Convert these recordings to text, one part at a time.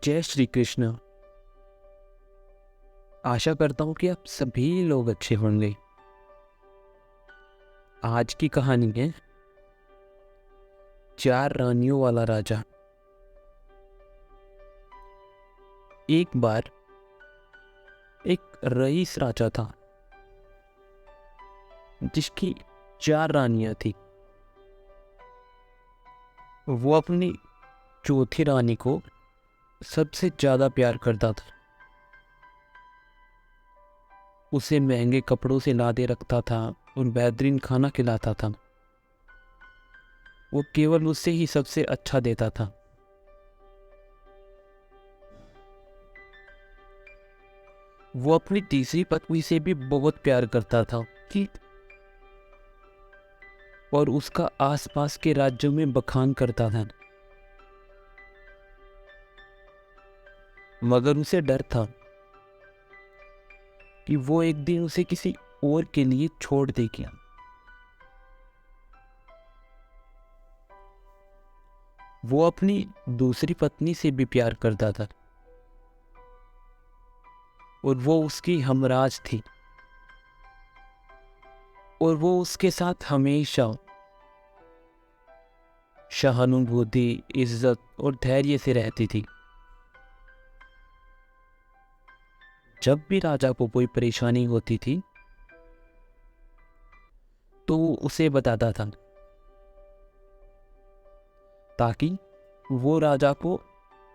जय श्री कृष्ण। आशा करता हूँ कि आप सभी लोग अच्छे होंगे। आज की कहानी है चार रानियों वाला राजा। एक बार एक रईस राजा था जिसकी चार रानियां थी। वो अपनी चौथी रानी को सबसे ज्यादा प्यार करता था। उसे महंगे कपड़ों से लादे रखता था और बेहतरीन खाना खिलाता था। वो केवल उससे ही सबसे अच्छा देता था। वो अपनी तीसरी पत्नी से भी बहुत प्यार करता था कि और उसका आसपास के राज्यों में बखान करता था, मगर उसे डर था कि वो एक दिन उसे किसी और के लिए छोड़ देगी। वो अपनी दूसरी पत्नी से भी प्यार करता था और वो उसकी हमराज थी और वो उसके साथ हमेशा सहानुभूति, इज्जत और धैर्य से रहती थी। जब भी राजा को कोई परेशानी होती थी तो वो उसे बताता था ताकि वो राजा को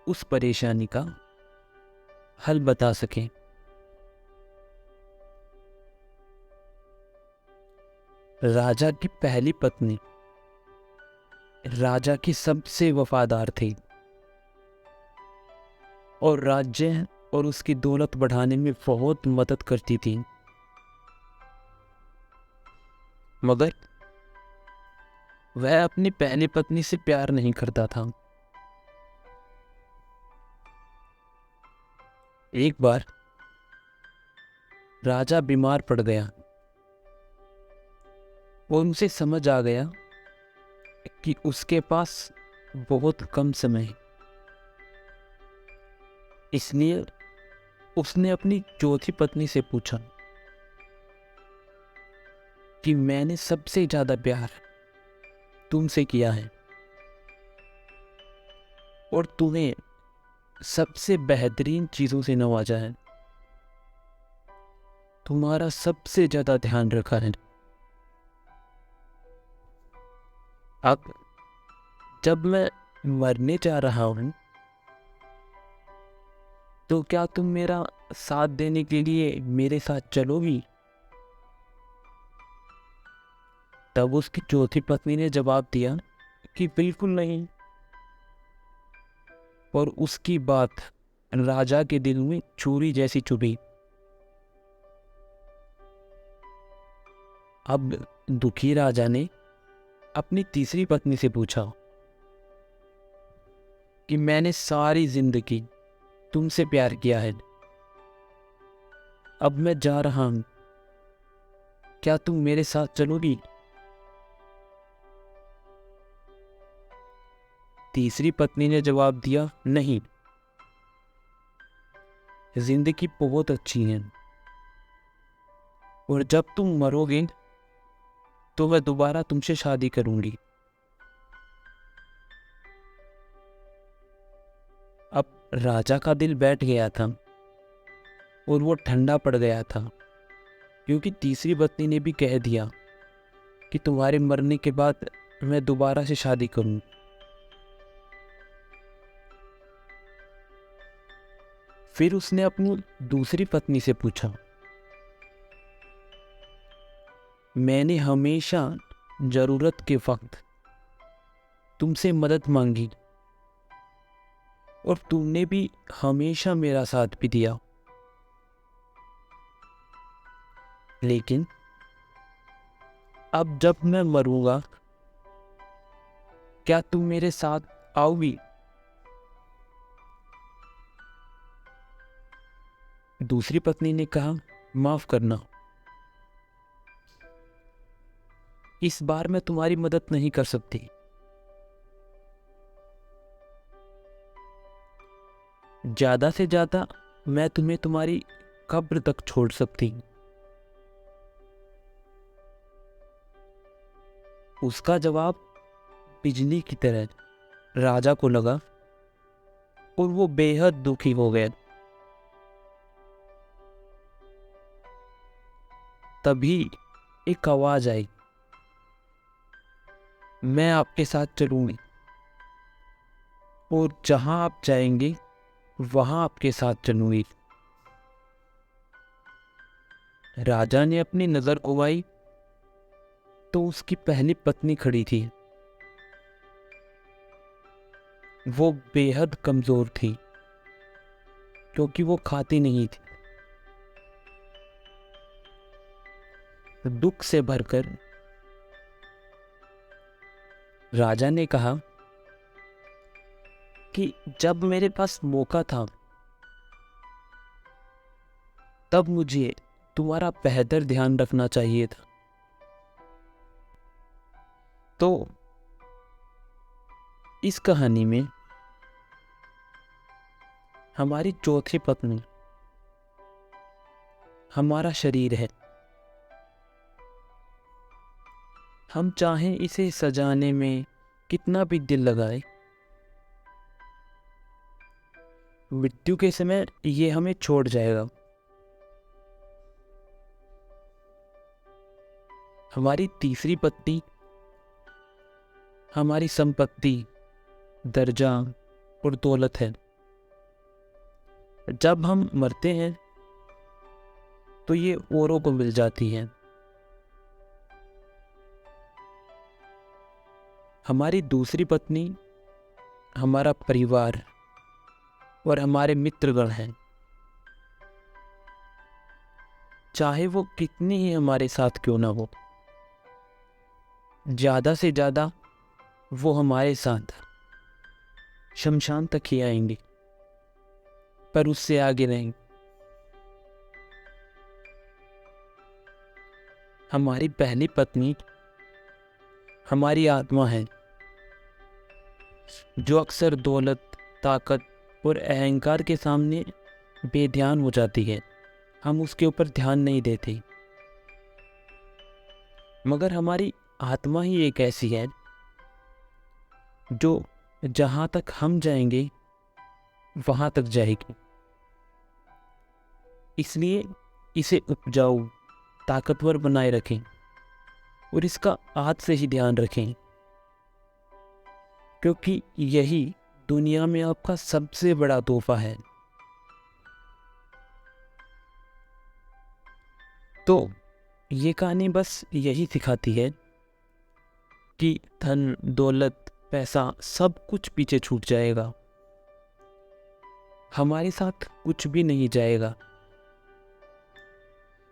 उस परेशानी का हल बता सके। राजा की पहली पत्नी राजा की सबसे वफादार थी और राज्य और उसकी दौलत बढ़ाने में बहुत मदद करती थी, मगर वह अपनी पहली पत्नी से प्यार नहीं करता था। एक बार राजा बीमार पड़ गया और उसे समझ आ गया कि उसके पास बहुत कम समय है। इसलिए उसने अपनी चौथी पत्नी से पूछा कि मैंने सबसे ज्यादा प्यार तुमसे किया है और तुम्हें सबसे बेहतरीन चीजों से नवाजा है, तुम्हारा सबसे ज्यादा ध्यान रखा है। अब जब मैं मरने जा रहा हूं तो क्या तुम मेरा साथ देने के लिए मेरे साथ चलोगी? तब उसकी चौथी पत्नी ने जवाब दिया कि बिल्कुल नहीं। और उसकी बात राजा के दिल में छुरी जैसी चुभी। अब दुखी राजा ने अपनी तीसरी पत्नी से पूछा कि मैंने सारी जिंदगी तुमसे प्यार किया है, अब मैं जा रहा हूं, क्या तुम मेरे साथ चलोगी? तीसरी पत्नी ने जवाब दिया, नहीं, जिंदगी बहुत अच्छी है और जब तुम मरोगे तो मैं दोबारा तुमसे शादी करूंगी। अब राजा का दिल बैठ गया था और वो ठंडा पड़ गया था, क्योंकि तीसरी पत्नी ने भी कह दिया कि तुम्हारे मरने के बाद मैं दोबारा से शादी करूं। फिर उसने अपनी दूसरी पत्नी से पूछा, मैंने हमेशा जरूरत के वक्त तुमसे मदद मांगी और तुमने भी हमेशा मेरा साथ भी दिया, लेकिन अब जब मैं मरूंगा क्या तुम मेरे साथ आओगी? दूसरी पत्नी ने कहा, माफ करना, इस बार मैं तुम्हारी मदद नहीं कर सकती। ज़्यादा से ज़्यादा मैं तुम्हें तुम्हारी कब्र तक छोड़ सकती हूँ। उसका जवाब बिजली की तरह राजा को लगा और वो बेहद दुखी हो गया। तभी एक आवाज आई, मैं आपके साथ चलूंगी और जहां आप जाएंगे वहां आपके साथ चलूंगी। राजा ने अपनी नजर घुमाई तो उसकी पहली पत्नी खड़ी थी। वो बेहद कमजोर थी क्योंकि वो खाती नहीं थी। दुख से भरकर राजा ने कहा कि जब मेरे पास मौका था तब मुझे तुम्हारा बेहतर ध्यान रखना चाहिए था। तो इस कहानी में हमारी चौथी पत्नी हमारा शरीर है। हम चाहें इसे सजाने में कितना भी दिल लगाए, मृत्यु के समय ये हमें छोड़ जाएगा। हमारी तीसरी पत्नी हमारी संपत्ति, दर्जा और दौलत है। जब हम मरते हैं तो ये औरों को मिल जाती है। हमारी दूसरी पत्नी हमारा परिवार और हमारे मित्रगण हैं। चाहे वो कितनी ही हमारे साथ क्यों ना हो, ज़्यादा से ज़्यादा वो हमारे साथ शमशान तक ही आएंगे, पर उससे आगे नहीं। हमारी पहली पत्नी हमारी आत्मा है जो अक्सर दौलत, ताकत और अहंकार के सामने बेध्यान हो जाती है। हम उसके ऊपर ध्यान नहीं देते। मगर हमारी आत्मा ही एक ऐसी है जो जहाँ तक हम जाएंगे वहाँ तक जाएगी। इसलिए इसे उपजाऊ, ताकतवर बनाए रखें और इसका आज से ही ध्यान रखें, क्योंकि यही दुनिया में आपका सबसे बड़ा तोहफा है। तो ये कहानी बस यही सिखाती है कि धन, दौलत, पैसा सब कुछ पीछे छूट जाएगा, हमारे साथ कुछ भी नहीं जाएगा।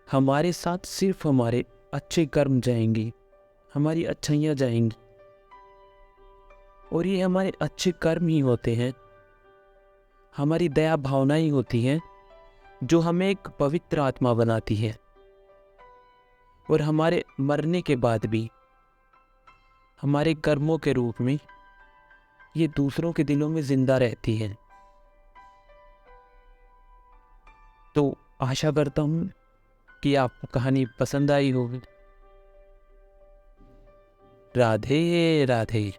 हमारे साथ सिर्फ हमारे अच्छे कर्म जाएंगे, हमारी अच्छाइयाँ जाएंगी। और ये हमारे अच्छे कर्म ही होते हैं, हमारी दया भावना ही होती है जो हमें एक पवित्र आत्मा बनाती है और हमारे मरने के बाद भी हमारे कर्मों के रूप में ये दूसरों के दिलों में जिंदा रहती है। तो आशा करता हूँ कि आपको कहानी पसंद आई होगी। राधे राधे।